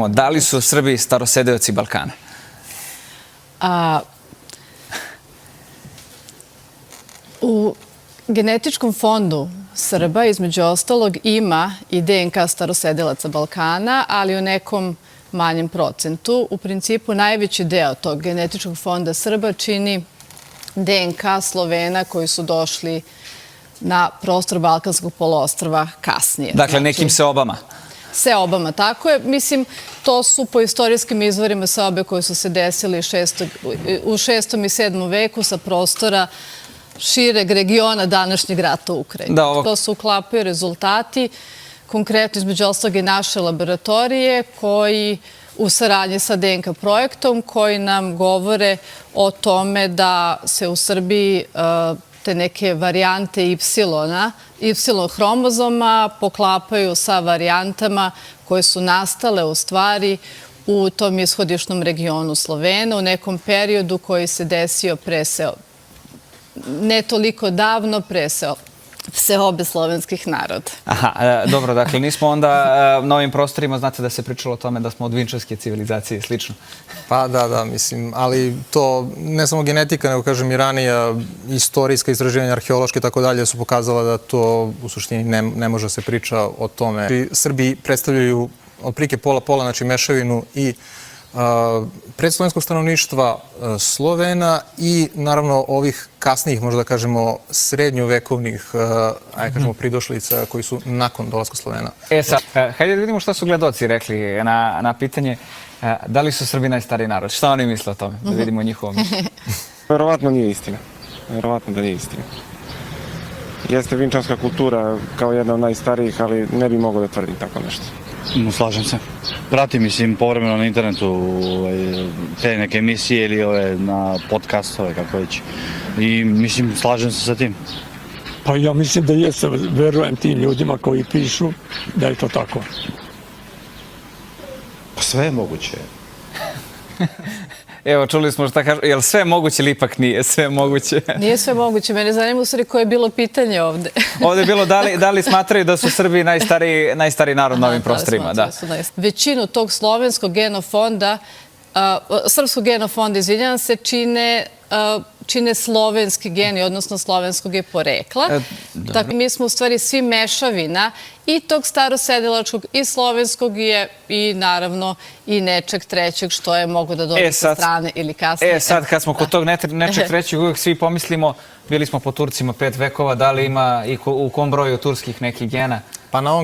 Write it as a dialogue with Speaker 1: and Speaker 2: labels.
Speaker 1: Da li su Srbi starosedeoci Balkana?
Speaker 2: U genetičkom fondu Srba, između ostalog, ima i DNK starosedelaca Balkana, ali u nekom manjem procentu. U principu, najveći deo tog genetičkog fonda Srba čini DNK Slovena koji su došli na prostor Balkanskog poluostrva kasnije.
Speaker 1: Dakle, nekim seobama.
Speaker 2: Seobama, tako je. Mislim, to su po istorijskim izvorima seobe koje su se desili u 6. i 7. veku sa prostora šireg regiona današnjeg rata u Ukrajini. To su uklapaju rezultati, konkretno između ostalog i naše laboratorije koji u saradnji sa DNK projektom koji nam govore o tome da se u Srbiji te neke varijante Y hromozoma poklapaju sa varijantama koje su nastale u stvari u tom ishodišnom regionu Slovena u nekom periodu koji se desio ne toliko davno pre seobe slovenskih naroda.
Speaker 1: Aha, dobro, dakle, nismo onda na ovim prostorima, znate da se pričalo o tome da smo od vinčarske civilizacije i slično.
Speaker 3: Pa da, mislim, ali to ne samo genetika, nego kažem i ranija istorijska istraživanja, arheološke i tako dalje su pokazala da to u suštini ne može se priča o tome. Srbi predstavljaju otprilike pola, znači mešavinu i predslovenskog stanovništva Slovena i naravno ovih kasnijih, možda da kažemo, srednjovekovnih, ajde kažemo, pridošlica koji su nakon dolaska Slovena.
Speaker 1: Sad, hajde da vidimo šta su gledaoci rekli na pitanje da li su Srbi najstariji narod. Šta oni misle o tome? Da vidimo njihovo mišljenje.
Speaker 4: Verovatno nije istina. Verovatno da nije istina. Jeste vinčanska kultura kao jedna od najstarijih, ali ne bi mogao da tvrdim tako nešto.
Speaker 5: Slažem se. Pratim, mislim, povremeno na internetu te neke emisije ili ove na podcastove, kako već. I, mislim, slažem se sa tim.
Speaker 6: Pa ja mislim da jeste, verujem tim ljudima koji pišu da je to tako.
Speaker 5: Pa sve je moguće.
Speaker 1: Evo, čuli smo šta kaže, je li sve moguće ili ipak nije sve moguće?
Speaker 2: Nije sve moguće. Mene zanima u stvari koje je bilo pitanje ovde.
Speaker 1: Ovde je bilo da li smatraju da su Srbi najstariji narod na ovim prostorima.
Speaker 2: Većinu tog slovenskog genofonda, srpskog genofonda, izvinjavam se, čine slovenski geni, odnosno slovenskog je porekla. Dakle, mi smo u stvari svi mešavina i tog starosedelačkog i slovenskog i naravno i nečeg trećeg što je mogo da dođe sa strane ili kasnije.
Speaker 1: Sad kad smo kod tog nečeg trećeg uvijek svi pomislimo, bili smo po Turcima 5 vekova, da li ima i u kom broju turskih nekih gena?
Speaker 3: Pa na ovom